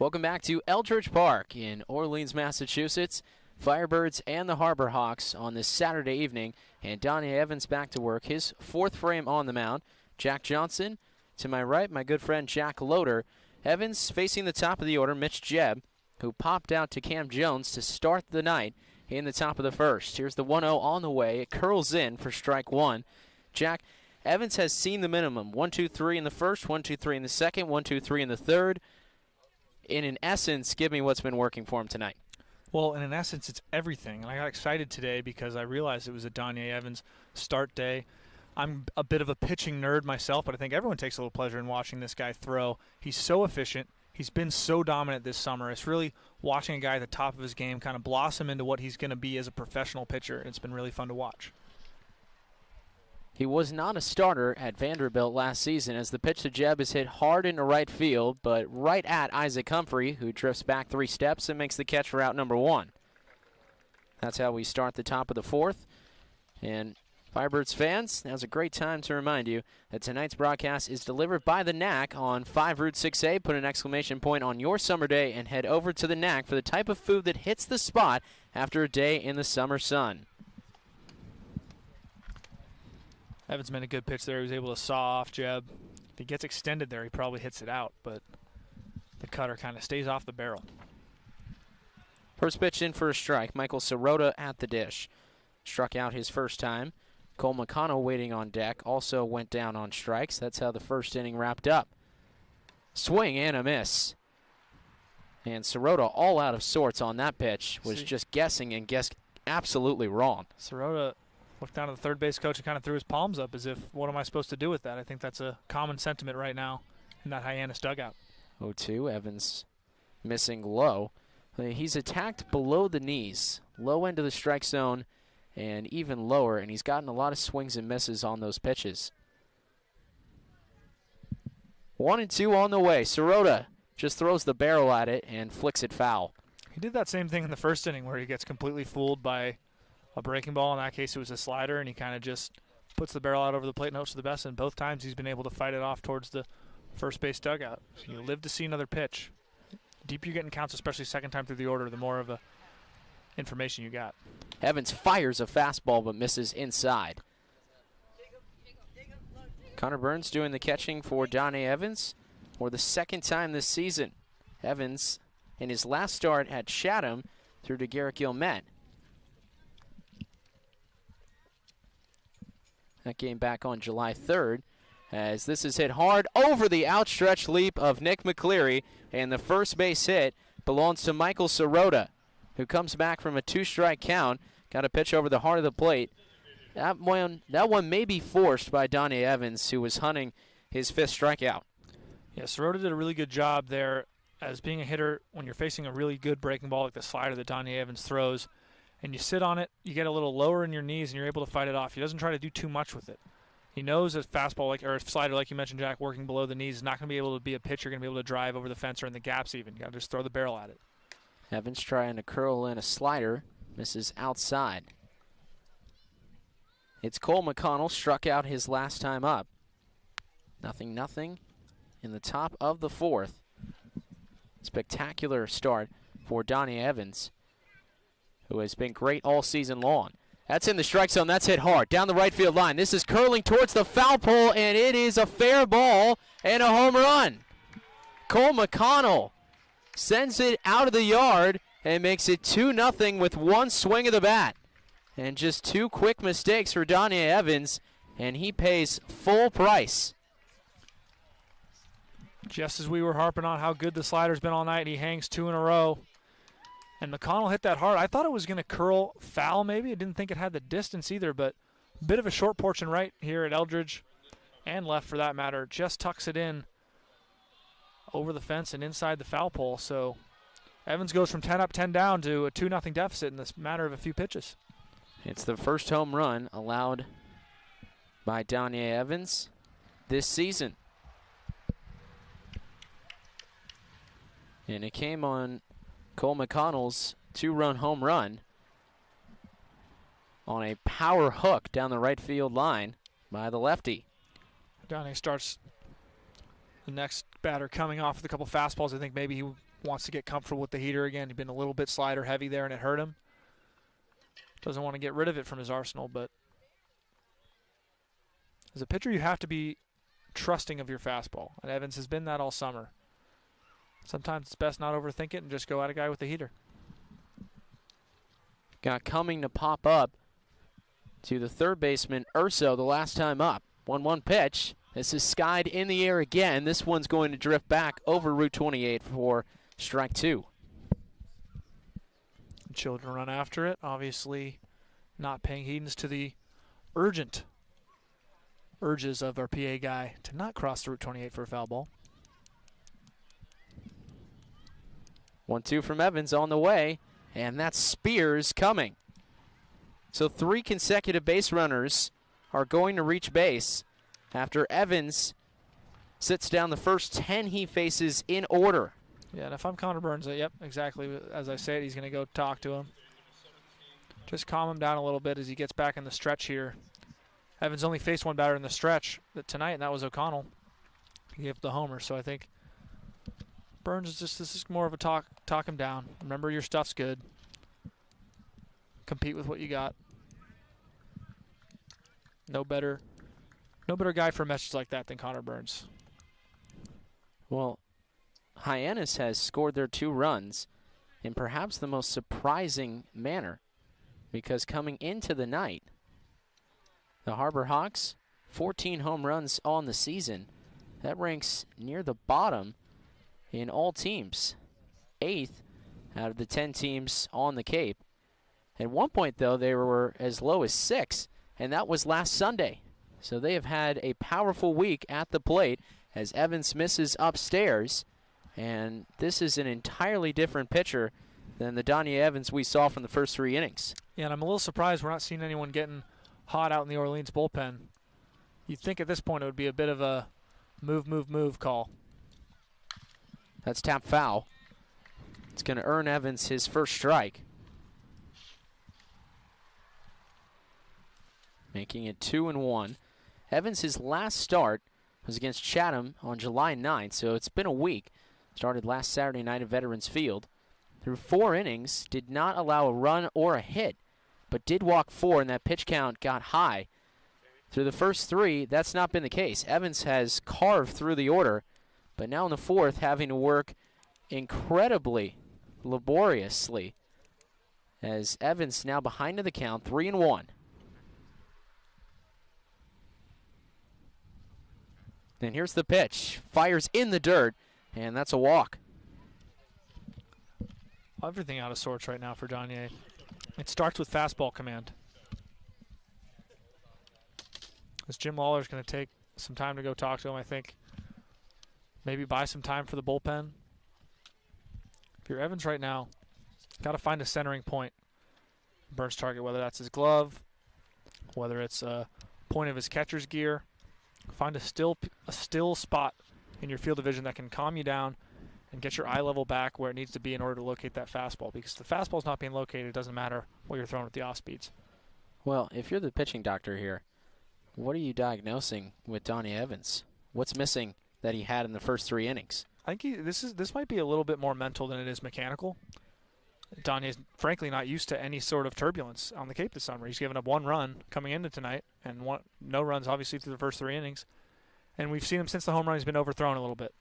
Welcome back to Eldredge Park in Orleans, Massachusetts. Firebirds and the Harbor Hawks on this Saturday evening, and Donnie Evans back to work, his fourth frame on the mound. Jack Johnson to my right, my good friend Jack Loader. Evans facing the top of the order, Mitch Jebb, who popped out to Cam Jones to start the night in the top of the first. Here's the 1-0 on the way. It curls in for strike one. Jack, Evans has seen the minimum. 1-2-3 in the first, 1-2-3 in the second, 1-2-3 in the third. In essence, give me what's been working for him tonight. Well, in essence, it's everything. And I got excited today because I realized it was a Donnie Evans start day. I'm a bit of a pitching nerd myself, but I think everyone takes a little pleasure in watching this guy throw. He's so efficient. He's been so dominant this summer. It's really watching a guy at the top of his game kind of blossom into what he's going to be as a professional pitcher. It's been really fun to watch. He was not a starter at Vanderbilt last season as the pitch to Jebb is hit hard into right field, but right at Isaac Humphrey, who drifts back 3 steps and makes the catch for out number 1. That's how we start the top of the fourth. And Firebirds fans, now's a great time to remind you that tonight's broadcast is delivered by the Knack on 5 Route 6A. Put an exclamation point on your summer day and head over to the Knack for the type of food that hits the spot after a day in the summer sun. Evans made a good pitch there. He was able to saw off Jebb. If he gets extended there, he probably hits it out, but the cutter kind of stays off the barrel. First pitch in for a strike. Michael Sirota at the dish. Struck out his first time. Cole McConnell waiting on deck also went down on strikes. That's how the first inning wrapped up. Swing and a miss. And Sirota all out of sorts on that pitch. Was just guessing and guessed absolutely wrong. Sirota looked down to the third base coach and kind of threw his palms up as if, what am I supposed to do with that? I think that's a common sentiment right now in that Hyannis dugout. 0-2, Evans missing low. He's attacked below the knees, low end of the strike zone, and even lower, and he's gotten a lot of swings and misses on those pitches. 1-2 on the way. Sirota just throws the barrel at it and flicks it foul. He did that same thing in the first inning where he gets completely fooled by a breaking ball. In that case, it was a slider, and he kind of just puts the barrel out over the plate and hopes for the best, and both times he's been able to fight it off towards the first base dugout. So you live to see another pitch. The deeper you get in counts, especially second time through the order, the more of a information you got. Evans fires a fastball but misses inside. Connor Burns doing the catching for Donnie Evans for the second time this season. Evans, in his last start at Chatham, threw to Garrett Gilmet. That game back on July 3rd, as this is hit hard over the outstretched leap of Nick McCleary, and the first base hit belongs to Michael Sirota, who comes back from a 2-strike count. Got a pitch over the heart of the plate. That one may be forced by Donnie Evans, who was hunting his 5th strikeout. Yeah, Sirota did a really good job there as being a hitter when you're facing a really good breaking ball like the slider that Donnie Evans throws. And you sit on it, you get a little lower in your knees, and you're able to fight it off. He doesn't try to do too much with it. He knows a fastball, or a slider, like you mentioned, Jack, working below the knees is not going to be able to be a pitch you're going to be able to drive over the fence or in the gaps even. You got to just throw the barrel at it. Evans trying to curl in a slider, misses outside. It's Cole McConnell, struck out his last time up. 0-0 in the top of the fourth. Spectacular start for Donnie Evans, who has been great all season long. That's in the strike zone. That's hit hard down the right field line. This is curling towards the foul pole, and it is a fair ball and a home run. Cole McConnell sends it out of the yard and makes it 2-0 with one swing of the bat. And just 2 quick mistakes for Donnie Evans, and he pays full price. Just as we were harping on how good the slider's been all night, he hangs 2 in a row. And McConnell hit that hard. I thought it was going to curl foul maybe. I didn't think it had the distance either, but a bit of a short porch and right here at Eldredge, and left for that matter. Just tucks it in over the fence and inside the foul pole. So Evans goes from 10 up, 10 down to a 2-0 deficit in this matter of a few pitches. It's the first home run allowed by Donnie Evans this season. And it came on Cole McConnell's 2-run home run on a power hook down the right field line by the lefty. Donnie starts the next batter coming off with a couple fastballs. I think maybe he wants to get comfortable with the heater again. He's been a little bit slider heavy there, and it hurt him. Doesn't want to get rid of it from his arsenal, but as a pitcher, you have to be trusting of your fastball, and Evans has been that all summer. Sometimes it's best not overthink it and just go at a guy with the heater. Got Cumming to pop up to the third baseman, Urso, the last time up. 1-1 pitch. This is skied in the air again. This one's going to drift back over Route 28 for strike 2. Children run after it, obviously not paying heed to the urgent urges of our PA guy to not cross the Route 28 for a foul ball. 1-2 from Evans on the way, and that's Spears coming. So 3 consecutive base runners are going to reach base after Evans sits down the first 10 he faces in order. Yeah, and if I'm Connor Burns, yep, exactly as I said, he's going to go talk to him. Just calm him down a little bit as he gets back in the stretch here. Evans only faced one batter in the stretch tonight, and that was O'Connell. He gave the homer, so I think Burns is just, this is more of a talk him down. Remember, your stuff's good. Compete with what you got. No better guy for a message like that than Connor Burns. Well, Hyannis has scored their 2 runs in perhaps the most surprising manner, because coming into the night, the Harbor Hawks, 14 home runs on the season. That ranks near the bottom in all teams, 8th out of the 10 teams on the Cape. At one point, though, they were as low as 6, and that was last Sunday. So they have had a powerful week at the plate as Evans misses upstairs, and this is an entirely different pitcher than the Donnie Evans we saw from the first 3 innings. Yeah, and I'm a little surprised we're not seeing anyone getting hot out in the Orleans bullpen. You'd think at this point it would be a bit of a move call. That's tap foul. It's going to earn Evans his first strike. Making it 2-1. Evans, his last start was against Chatham on July 9th, so it's been a week. Started last Saturday night at Veterans Field. Through 4 innings, did not allow a run or a hit, but did walk 4, and that pitch count got high. Through the first 3, that's not been the case. Evans has carved through the order, but now in the 4th, having to work incredibly laboriously, as Evans now behind in the count, 3-1. And here's the pitch. Fires in the dirt, and that's a walk. Everything out of sorts right now for Donier. It starts with fastball command. As Jim Lawler's going to take some time to go talk to him, I think. Maybe buy some time for the bullpen. If you're Evans right now, got to find a centering point. Burns target, whether that's his glove, whether it's a point of his catcher's gear. Find a still spot in your field of vision that can calm you down and get your eye level back where it needs to be in order to locate that fastball. Because if the fastball's not being located, it doesn't matter what you're throwing at the off speeds. Well, if you're the pitching doctor here, what are you diagnosing with Donnie Evans? What's missing that he had in the first 3 innings? I think this might be a little bit more mental than it is mechanical. Donnie is frankly not used to any sort of turbulence on the Cape this summer. He's given up 1 run coming into tonight, and no runs obviously through the first 3 innings. And we've seen him since the home run. He's been overthrown a little bit.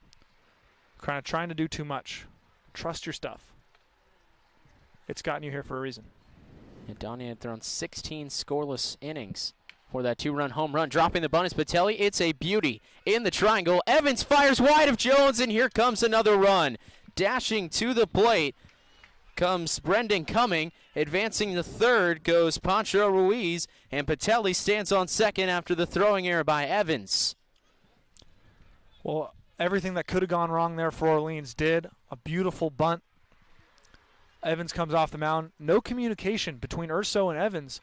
Kind of trying to do too much. Trust your stuff. It's gotten you here for a reason. And Donnie had thrown 16 scoreless innings for that 2-run home run. Dropping the bonus, Patelli, it's a beauty in the triangle. Evans fires wide of Jones, and here comes another run. Dashing to the plate comes Brendan Cumming. Advancing the third goes Pancho Ruiz, and Patelli stands on second after the throwing error by Evans. Well, everything that could have gone wrong there for Orleans did. A beautiful bunt. Evans comes off the mound. No communication between Urso and Evans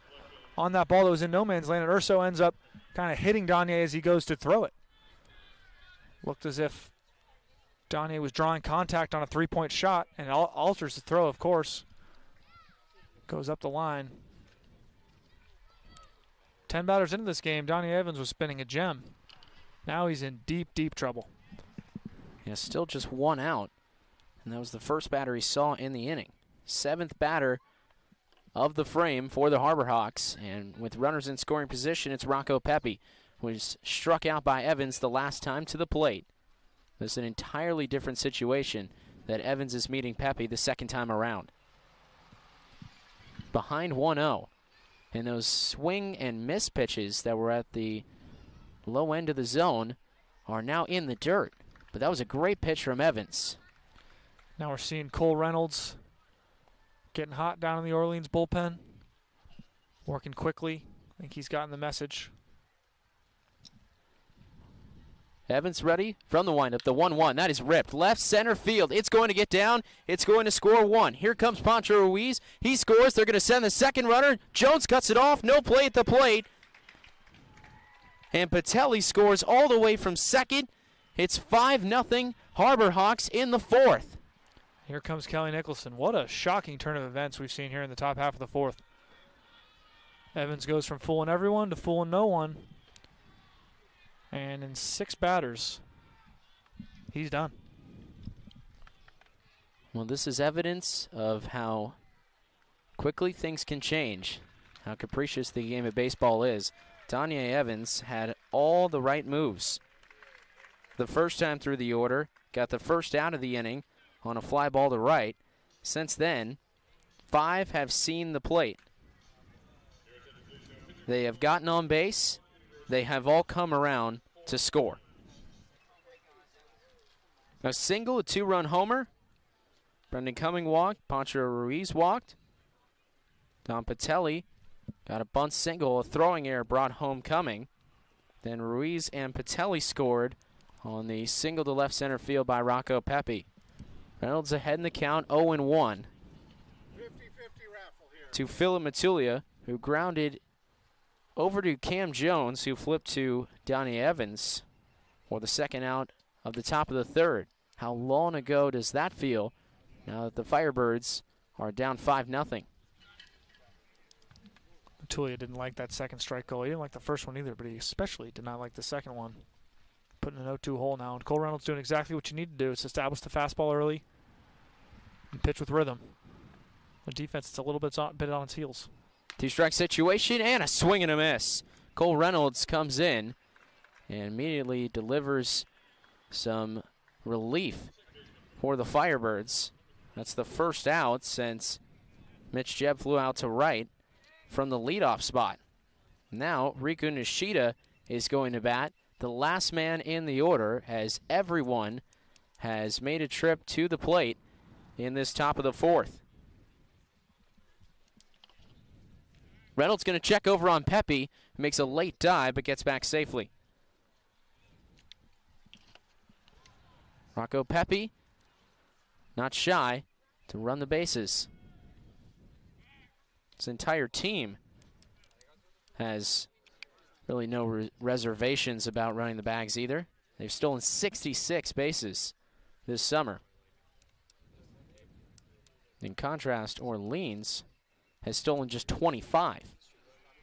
on that ball that was in no man's land, and Urso ends up kind of hitting Donier as he goes to throw it. Looked as if Donier was drawing contact on a 3-point shot, and it alters the throw, of course. Goes up the line. 10 batters into this game, Donnie Evans was spinning a gem. Now he's in deep, deep trouble. Yeah, still just 1 out. And that was the first batter he saw in the inning. 7th batter of the frame for the Harbor Hawks. And with runners in scoring position, it's Rocco Pepe, who was struck out by Evans the last time to the plate. This is an entirely different situation that Evans is meeting Pepe the second time around. Behind 1-0. And those swing and miss pitches that were at the low end of the zone are now in the dirt. But that was a great pitch from Evans. Now we're seeing Cole Reynolds getting hot down in the Orleans bullpen, working quickly. I think he's gotten the message. Evans ready from the windup, the 1-1. That is ripped. Left center field. It's going to get down. It's going to score 1. Here comes Pancho Ruiz. He scores. They're going to send the second runner. Jones cuts it off. No play at the plate. And Patelli scores all the way from second. It's 5-0 Harbor Hawks in the 4th. Here comes Kelly Nicholson. What a shocking turn of events we've seen here in the top half of the 4th. Evans goes from fooling everyone to fooling no one. And in 6 batters, he's done. Well, this is evidence of how quickly things can change, how capricious the game of baseball is. Donnie Evans had all the right moves. The first time through the order, got the first out of the inning on a fly ball to right. Since then, 5 have seen the plate. They have gotten on base. They have all come around to score. A single, a 2-run homer. Brendan Cumming walked. Pancho Ruiz walked. Don Patelli got a bunt single, a throwing error brought home Cumming. Then Ruiz and Patelli scored on the single to left center field by Rocco Pepe. Reynolds ahead in the count, 0-1. 50-50 raffle here. To Philip Matulia, who grounded over to Cam Jones, who flipped to Donnie Evans for the second out of the top of the 3rd. How long ago does that feel now that the Firebirds are down 5-0? Matulia didn't like that second strike goal. He didn't like the first one either, but he especially did not like the second one. Putting an 0-2 hole now, and Cole Reynolds doing exactly what you need to do. It's establish the fastball early and pitch with rhythm. The defense is a little bit on its heels. 2-strike situation and a swing and a miss. Cole Reynolds comes in and immediately delivers some relief for the Firebirds. That's the first out since Mitch Jebb flew out to right from the leadoff spot. Now Riku Nishida is going to bat, the last man in the order, as everyone has made a trip to the plate in this top of the 4th. Reynolds going to check over on Pepe, makes a late dive but gets back safely. Rocco Pepe, not shy to run the bases. His entire team has really no reservations about running the bags either. They've stolen 66 bases this summer. In contrast, Orleans has stolen just 25.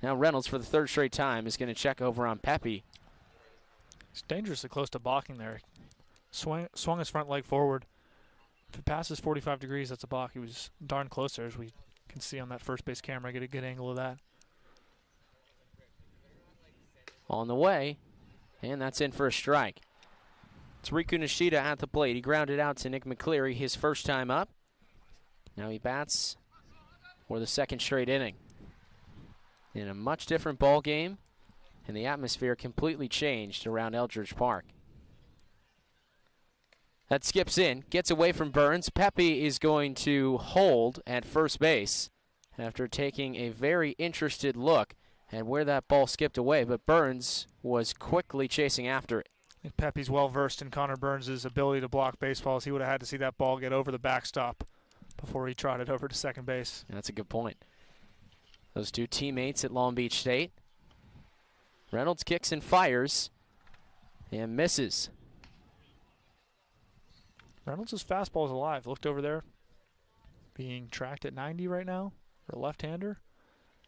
Now Reynolds, for the 3rd straight time, is going to check over on Pepe. He's dangerously close to balking there. Swung his front leg forward. If it passes 45 degrees, that's a balk. He was darn close there, as we can see on that first base camera. Get a good angle of that. On the way, and that's in for a strike. It's Riku Nishida at the plate. He grounded out to Nick McCleary his first time up. Now he bats for the 2nd straight inning. In a much different ball game, and the atmosphere completely changed around Eldredge Park. That skips in, gets away from Burns. Pepe is going to hold at first base after taking a very interested look at where that ball skipped away, but Burns was quickly chasing after it. I think Pepe's well-versed in Connor Burns' ability to block baseballs. He would have had to see that ball get over the backstop before he trotted over to second base. That's a good point. Those two teammates at Long Beach State. Reynolds kicks and fires and misses. Reynolds' fastball is alive. Looked over there. Being tracked at 90 right now for a left-hander.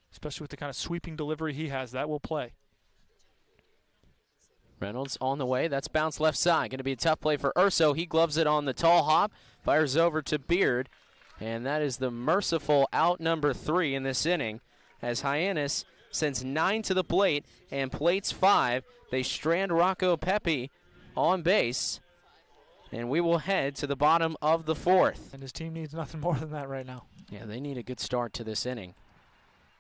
Especially with the kind of sweeping delivery he has, that will play. Reynolds on the way. That's bounced left side. Going to be a tough play for Urso. He gloves it on the tall hop. Fires over to Beard, and that is the merciful out number 3 in this inning as Hyannis sends 9 to the plate and plates 5. They strand Rocco Pepe on base, and we will head to the bottom of the 4th. And his team needs nothing more than that right now. Yeah, they need a good start to this inning.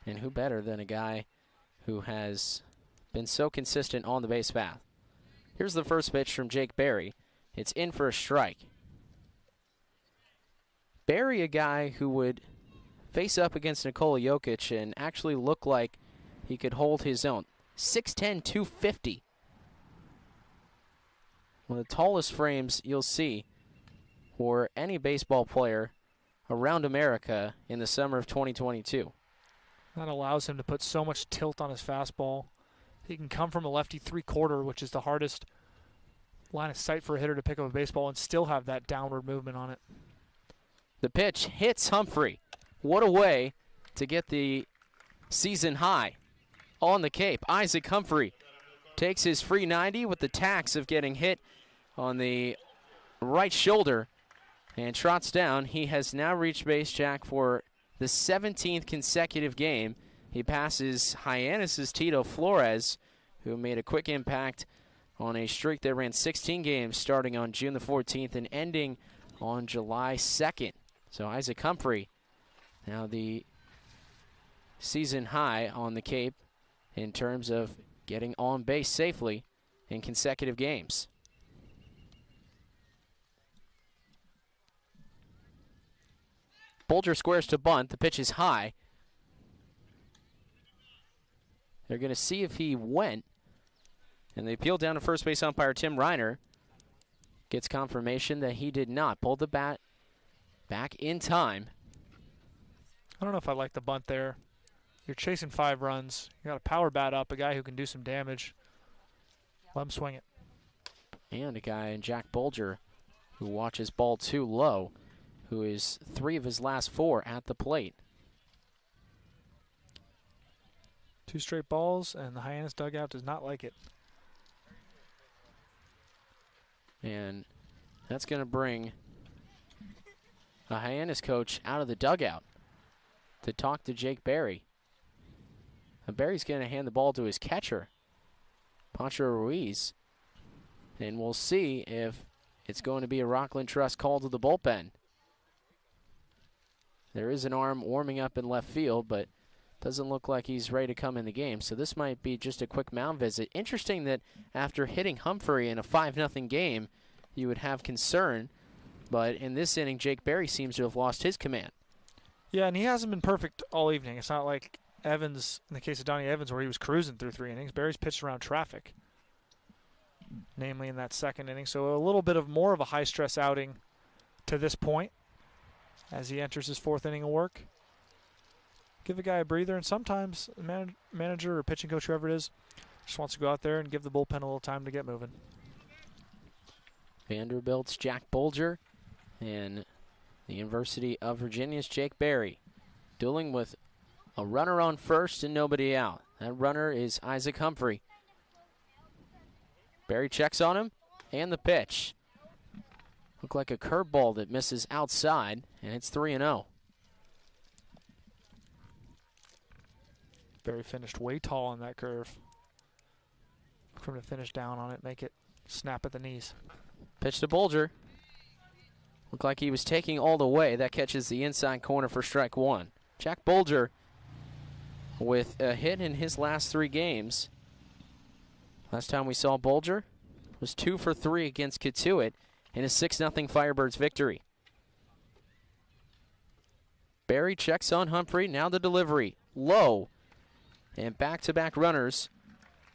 And who better than a guy who has been so consistent on the base path. Here's the first pitch from Jake Berry. It's in for a strike. Berry, a guy who would face up against Nikola Jokic and actually look like he could hold his own. 6'10", 250. One of the tallest frames you'll see for any baseball player around America in the summer of 2022. That allows him to put so much tilt on his fastball. He can come from a lefty 3/4, which is the hardest line of sight for a hitter to pick up a baseball, and still have that downward movement on it. The pitch hits Humphrey. What a way to get the season high on the Cape. Isaac Humphrey takes his free 90 with the tax of getting hit on the right shoulder and trots down. He has now reached base, Jack, for the 17th consecutive game. He passes Hyannis' Tito Flores, who made a quick impact on a streak that ran 16 games starting on June the 14th and ending on July 2nd. So Isaac Humphrey, now the season high on the Cape in terms of getting on base safely in consecutive games. Bolger squares to bunt. The pitch is high. They're going to see if he went. And they appeal down to first base umpire Tim Reiner. Gets confirmation that he did not. Pulled the bat back in time. I don't know if I like the bunt there. You're chasing 5 runs. You got a power bat up, a guy who can do some damage. Let him swing it. And a guy in Jack Bolger who watches ball 2 low, who is 3 of his last 4 at the plate. 2 straight balls, and the Hyannis dugout does not like it. And that's going to bring a Hyannis coach out of the dugout to talk to Jake Berry. And Berry's going to hand the ball to his catcher, Pancho Ruiz. And we'll see if it's going to be a Rockland Trust call to the bullpen. There is an arm warming up in left field, but doesn't look like he's ready to come in the game. So this might be just a quick mound visit. Interesting that after hitting Humphrey in a 5-0 game, you would have concern. But in this inning, Jake Berry seems to have lost his command. Yeah, and he hasn't been perfect all evening. It's not like Evans, in the case of Donnie Evans, where he was cruising through 3 innings. Berry's pitched around traffic, namely in that 2nd inning. So a little bit of more of a high-stress outing to this point as he enters his 4th inning of work. Give a guy a breather, and sometimes the manager or pitching coach, whoever it is, just wants to go out there and give the bullpen a little time to get moving. Vanderbilt's Jack Bolger and the University of Virginia's Jake Berry dueling with a runner on first and nobody out. That runner is Isaac Humphrey. Berry checks on him, and the pitch. Looked like a curveball that misses outside, and it's 3-0. Berry finished way tall on that curve. For him to finish down on it, make it snap at the knees. Pitch to Bolger. Looked like he was taking all the way. That catches the inside corner for strike 1. Jack Bolger with a hit in his last 3 games. Last time we saw Bolger was 2 for 3 against Katuitt in a 6-0 Firebirds victory. Berry checks on Humphrey. Now the delivery. Low. And back-to-back runners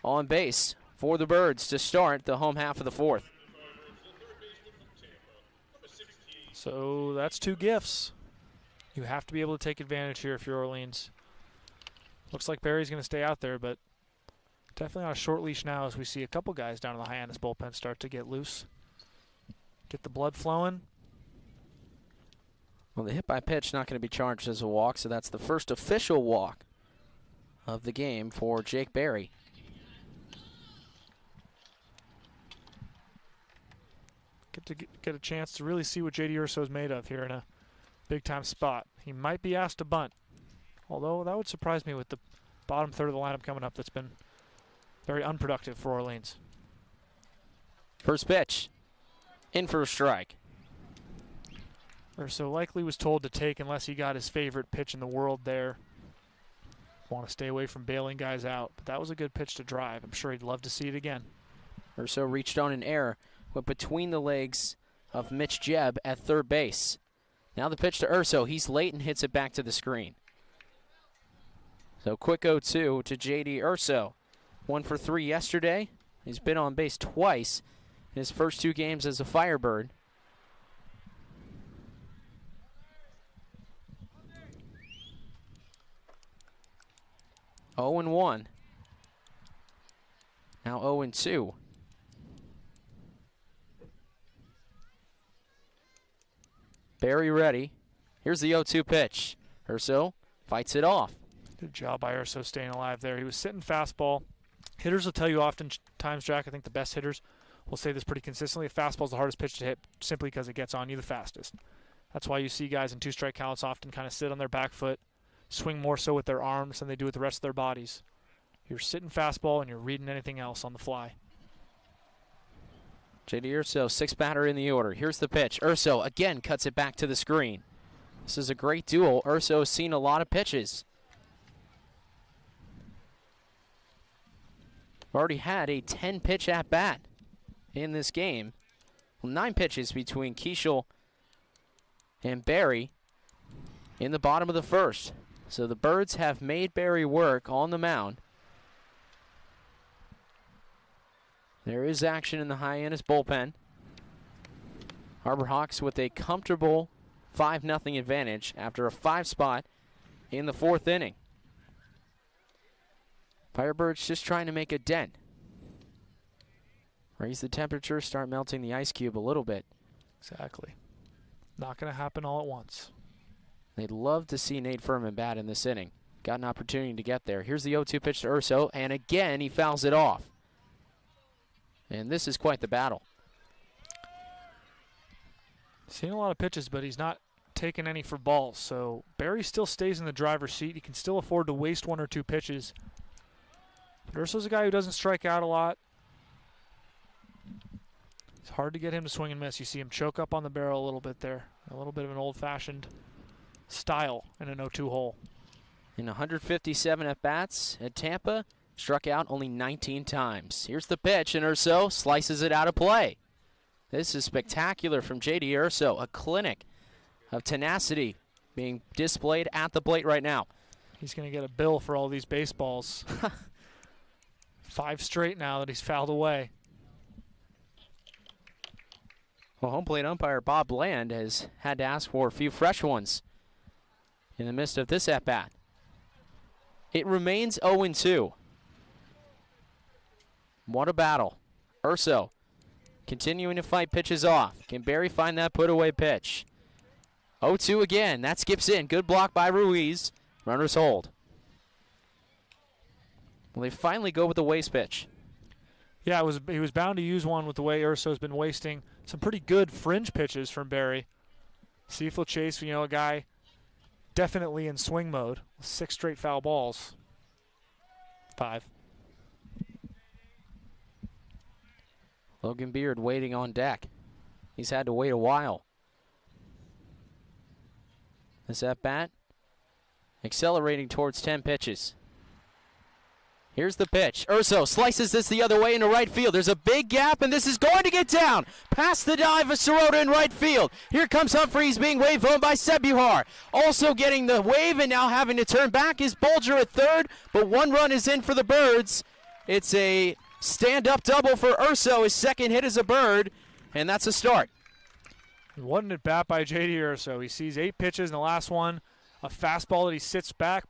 on base for the Birds to start the home half of the 4th. So that's 2 gifts. You have to be able to take advantage here if you're Orleans. Looks like Berry's going to stay out there, but definitely on a short leash now as we see a couple guys down in the Hyannis bullpen start to get loose. Get the blood flowing. Well, the hit by pitch not going to be charged as a walk, so that's the first official walk of the game for Jake Berry. get a chance to really see what J.D. Urso is made of here in a big-time spot. He might be asked to bunt, although that would surprise me with the bottom third of the lineup coming up. That's been very unproductive for Orleans. First pitch, in for a strike. Urso likely was told to take unless he got his favorite pitch in the world there. Want to stay away from bailing guys out, but that was a good pitch to drive. I'm sure he'd love to see it again. Urso reached on an error, went between the legs of Mitch Jebb at third base. Now the pitch to Urso. He's late and hits it back to the screen. So quick 0-2 to J.D. Urso. 1 for 3 yesterday. He's been on base twice in his first 2 games as a Firebird. Oh and 1. Now 0 and 2. Barry ready. Here's the 0-2 pitch. Urso fights it off. Good job by Urso staying alive there. He was sitting fastball. Hitters will tell you oftentimes, Jack, I think the best hitters will say this pretty consistently. Fastball's the hardest pitch to hit simply because it gets on you the fastest. That's why you see guys in 2-strike counts often kind of sit on their back foot, swing more so with their arms than they do with the rest of their bodies. You're sitting fastball and you're reading anything else on the fly. J.D. Urso, 6th batter in the order. Here's the pitch. Urso again cuts it back to the screen. This is a great duel. Urso has seen a lot of pitches. Already had a 10-pitch at-bat in this game. Well, 9 pitches between Keishel and Barry in the bottom of the first. So the Birds have made Barry work on the mound. There is action in the Hyannis bullpen. Harbor Hawks with a comfortable 5-0 advantage after a 5 spot in the 4th inning. Firebirds just trying to make a dent. Raise the temperature, start melting the ice cube a little bit. Exactly. Not going to happen all at once. They'd love to see Nate Furman bat in this inning. Got an opportunity to get there. Here's the 0-2 pitch to Urso, and again he fouls it off. And this is quite the battle. Seen a lot of pitches, but he's not taking any for balls. So Barry still stays in the driver's seat. He can still afford to waste 1 or 2 pitches. But Urso's a guy who doesn't strike out a lot. It's hard to get him to swing and miss. You see him choke up on the barrel a little bit there. A little bit of an old-fashioned style in an 0-2 hole. In 157 at-bats at Tampa, struck out only 19 times. Here's the pitch, and Urso slices it out of play. This is spectacular from J.D. Urso, a clinic of tenacity being displayed at the plate right now. He's going to get a bill for all these baseballs. 5 straight now that he's fouled away. Well, home plate umpire Bob Bland has had to ask for a few fresh ones in the midst of this at-bat. It remains 0-2. What a battle. Urso continuing to fight pitches off. Can Barry find that put-away pitch? 0-2 again. That skips in. Good block by Ruiz. Runners hold. Well, they finally go with the waste pitch. Yeah, he was bound to use one with the way Urso's been wasting some pretty good fringe pitches from Barry. See if he'll chase, a guy definitely in swing mode. 6 straight foul balls. 5. Logan Beard waiting on deck. He's had to wait a while. This at-bat accelerating towards 10 pitches. Here's the pitch. Urso slices this the other way into right field. There's a big gap, and this is going to get down. Past the dive of Sirota in right field. Here comes Humphreys being waved home by Sebuhar. Also getting the wave and now having to turn back is Bulger at third, but 1 run is in for the Birds. It's a stand-up double for Urso. His second hit is a Bird, and that's a start. What an at-bat by J.D. Urso. He sees 8 pitches in the last one. A fastball that he sits back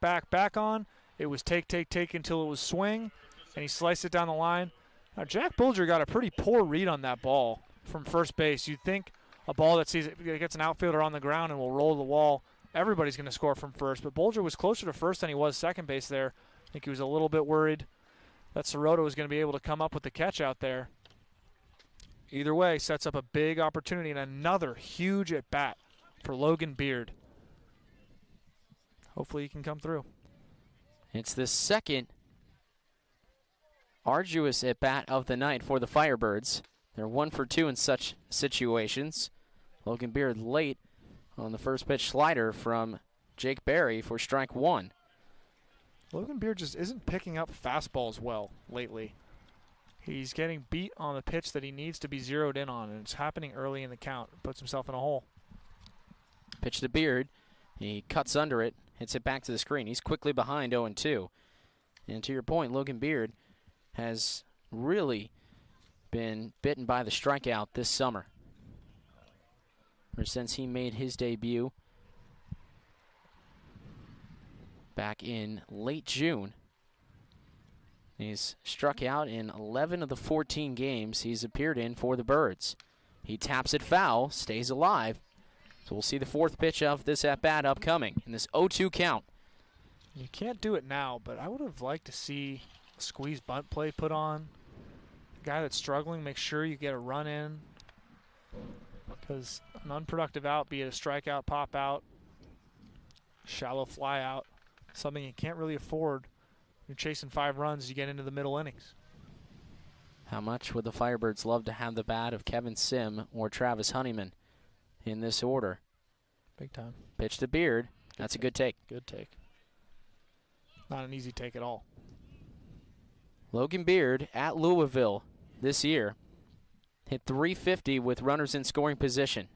on. It was take until it was swing, and he sliced it down the line. Now, Jack Bulger got a pretty poor read on that ball from first base. You'd think a ball that gets an outfielder on the ground and will roll the wall, everybody's going to score from first. But Bulger was closer to first than he was second base there. I think he was a little bit worried that Sirota was going to be able to come up with the catch out there. Either way, sets up a big opportunity and another huge at-bat for Logan Beard. Hopefully he can come through. It's the second arduous at-bat of the night for the Firebirds. They're 1 for 2 in such situations. Logan Beard late on the first pitch slider from Jake Berry for strike 1. Logan Beard just isn't picking up fastballs well lately. He's getting beat on the pitch that he needs to be zeroed in on, and it's happening early in the count. Puts himself in a hole. Pitch to Beard. He cuts under it, hits it back to the screen. He's quickly behind 0-2. And to your point, Logan Beard has really been bitten by the strikeout this summer. Or since he made his debut back in late June. He's struck out in 11 of the 14 games he's appeared in for the Birds. He taps it foul, stays alive. So we'll see the fourth pitch of this at-bat upcoming in this 0-2 count. You can't do it now, but I would have liked to see a squeeze bunt play put on. The guy that's struggling, make sure you get a run in. Because an unproductive out, be it a strikeout, pop out, shallow fly out, something you can't really afford. You're chasing 5 runs, you get into the middle innings. How much would the Firebirds love to have the bat of Kevin Sim or Travis Honeyman in this order? Big time. Pitch to Beard. That's a good take. Good take. Not an easy take at all. Logan Beard at Louisville this year hit .350 with runners in scoring position.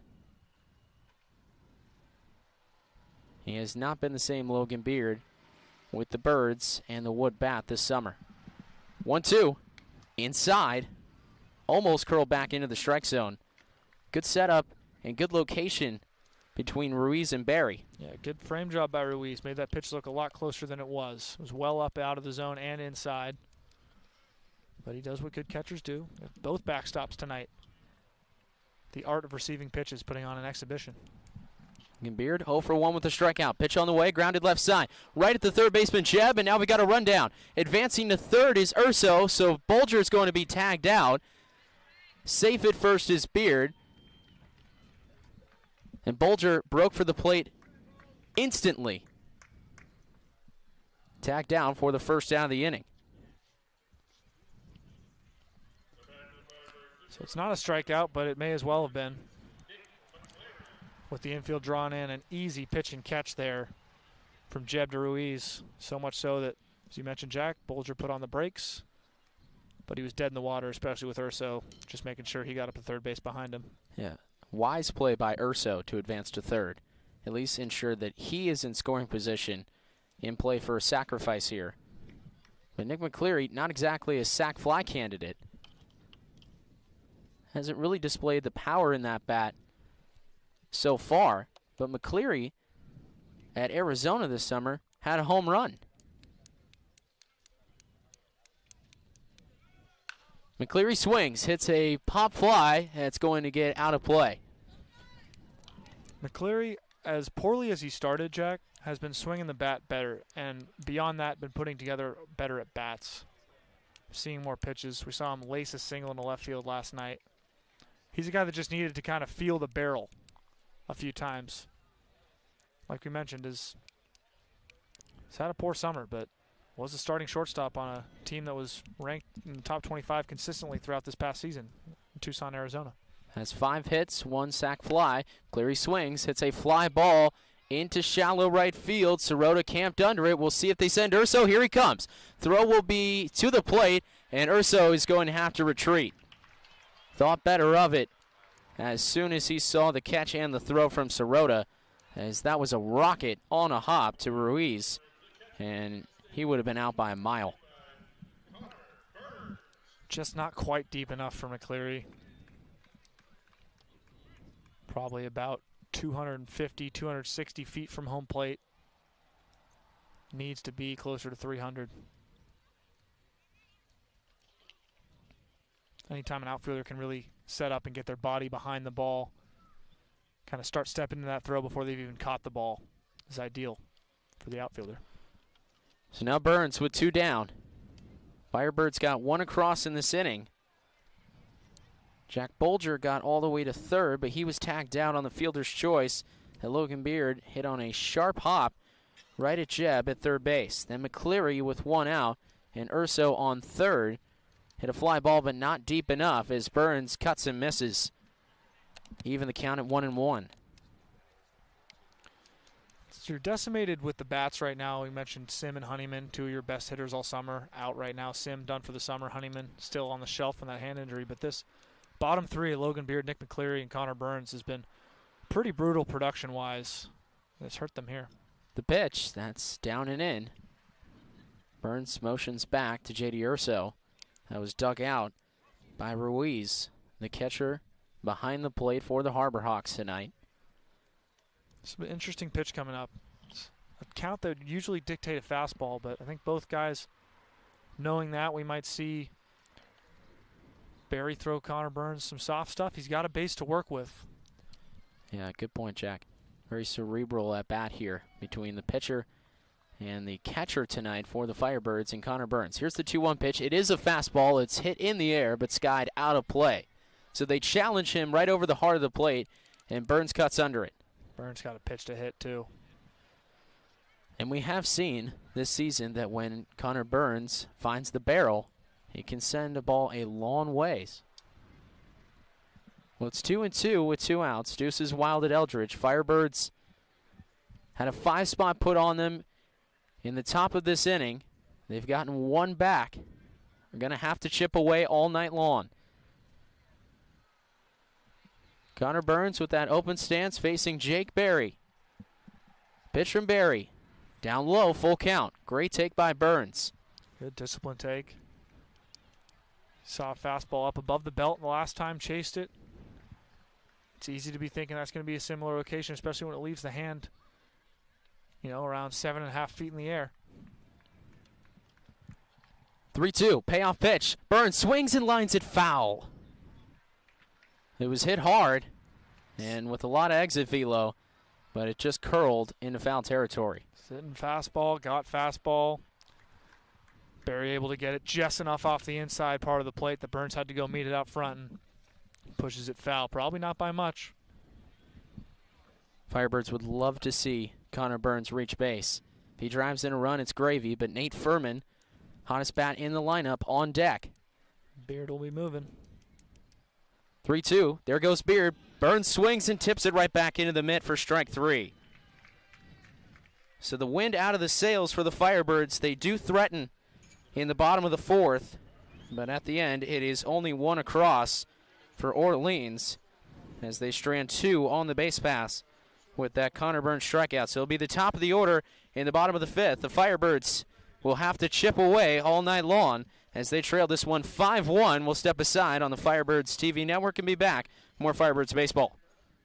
He has not been the same Logan Beard with the Birds and the wood bat this summer. 1-2. Inside. Almost curled back into the strike zone. Good setup and good location between Ruiz and Berry. Yeah, good frame job by Ruiz. Made that pitch look a lot closer than it was. It was well up out of the zone and inside. But he does what good catchers do. Both backstops tonight. The art of receiving pitches, putting on an exhibition. Beard 0 for 1 with a strikeout. Pitch on the way, grounded left side. Right at the third baseman, Jeb, and now we got a rundown. Advancing to third is Urso, so Bulger is going to be tagged out. Safe at first is Beard. And Bulger broke for the plate instantly. Tagged down for the first out of the inning. So it's not a strikeout, but it may as well have been. With the infield drawn in, an easy pitch and catch there from Jeb to Ruiz. So much so that, as you mentioned, Jack, Bulger put on the brakes, but he was dead in the water, especially with Urso, just making sure he got up to third base behind him. Yeah, wise play by Urso to advance to third. At least ensure that he is in scoring position in play for a sacrifice here. But Nick McCleary, not exactly a sac fly candidate. Hasn't really displayed the power in that bat so far, but McCleary at Arizona this summer had a home run. McCleary swings, hits a pop fly, and it's going to get out of play. McCleary, as poorly as he started, Jack, has been swinging the bat better, and beyond that, been putting together better at bats. Seeing more pitches. We saw him lace a single in the left field last night. He's a guy that just needed to kind of feel the barrel a few times. Like we mentioned, he's had a poor summer, but was a starting shortstop on a team that was ranked in the top 25 consistently throughout this past season in Tucson, Arizona. Has 5 hits, 1 sac fly. Cleary swings, hits a fly ball into shallow right field. Sirota camped under it. We'll see if they send Urso. Here he comes. Throw will be to the plate, and Urso is going to have to retreat. Thought better of it as soon as he saw the catch and the throw from Sirota, as that was a rocket on a hop to Ruiz, and he would have been out by a mile. Just not quite deep enough for McCleary. Probably about 250, 260 feet from home plate. Needs to be closer to 300. Anytime an outfielder can really set up and get their body behind the ball, kind of start stepping into that throw before they've even caught the ball, is ideal for the outfielder. So now Burns with 2 down. Firebirds got 1 across in this inning. Jack Bolger got all the way to third, but he was tagged out on the fielder's choice. And Logan Beard hit on a sharp hop right at Jeb at third base. Then McCleary with one out, and Urso on third. Hit a fly ball, but not deep enough as Burns cuts and misses. Even the count at 1-1. So you're decimated with the bats right now. We mentioned Sim and Honeyman, two of your best hitters all summer, out right now. Sim done for the summer. Honeyman still on the shelf from that hand injury. But this bottom three, Logan Beard, Nick McCleary, and Connor Burns, has been pretty brutal production-wise. It's hurt them here. The pitch, that's down and in. Burns motions back to J.D. Urso. That was dug out by Ruiz, the catcher behind the plate for the Harbor Hawks tonight. It's an interesting pitch coming up. It's a count that would usually dictate a fastball, but I think both guys, knowing that, we might see Barry throw Connor Burns some soft stuff. He's got a base to work with. Yeah, good point, Jack. Very cerebral at bat here between the pitcher and the catcher tonight for the Firebirds and Connor Burns. Here's the 2-1 pitch. It is a fastball. It's hit in the air, but skied out of play. So they challenge him right over the heart of the plate, and Burns cuts under it. Burns got a pitch to hit, too. And we have seen this season that when Connor Burns finds the barrel, he can send a ball a long ways. Well, it's 2-2 with 2 outs. Deuce is wild at Eldredge. Firebirds had a 5-spot put on them in the top of this inning. They've gotten one back. They're going to have to chip away all night long. Connor Burns with that open stance facing Jake Berry. Pitch from Berry. Down low, full count. Great take by Burns. Good discipline take. Saw a fastball up above the belt the last time, chased it. It's easy to be thinking that's going to be a similar location, especially when it leaves the hand, you know, around 7.5 feet in the air. 3-2, payoff pitch. Burns swings and lines it foul. It was hit hard and with a lot of exit velo, but it just curled into foul territory. Sitting fastball, got fastball. Barry able to get it just enough off the inside part of the plate that Burns had to go meet it out front and pushes it foul. Probably not by much. Firebirds would love to see Connor Burns reach base. If he drives in a run, it's gravy, but Nate Furman, hottest bat in the lineup, on deck. Beard will be moving. 3-2, there goes Beard. Burns swings and tips it right back into the mitt for strike 3. So the wind out of the sails for the Firebirds. They do threaten in the bottom of the 4th, but at the end it is only 1 across for Orleans as they strand 2 on the base pass with that Connor Burns strikeout. So it'll be the top of the order in the bottom of the 5th. The Firebirds will have to chip away all night long as they trail this one 5-1. We'll step aside on the Firebirds TV network and be back. More Firebirds baseball.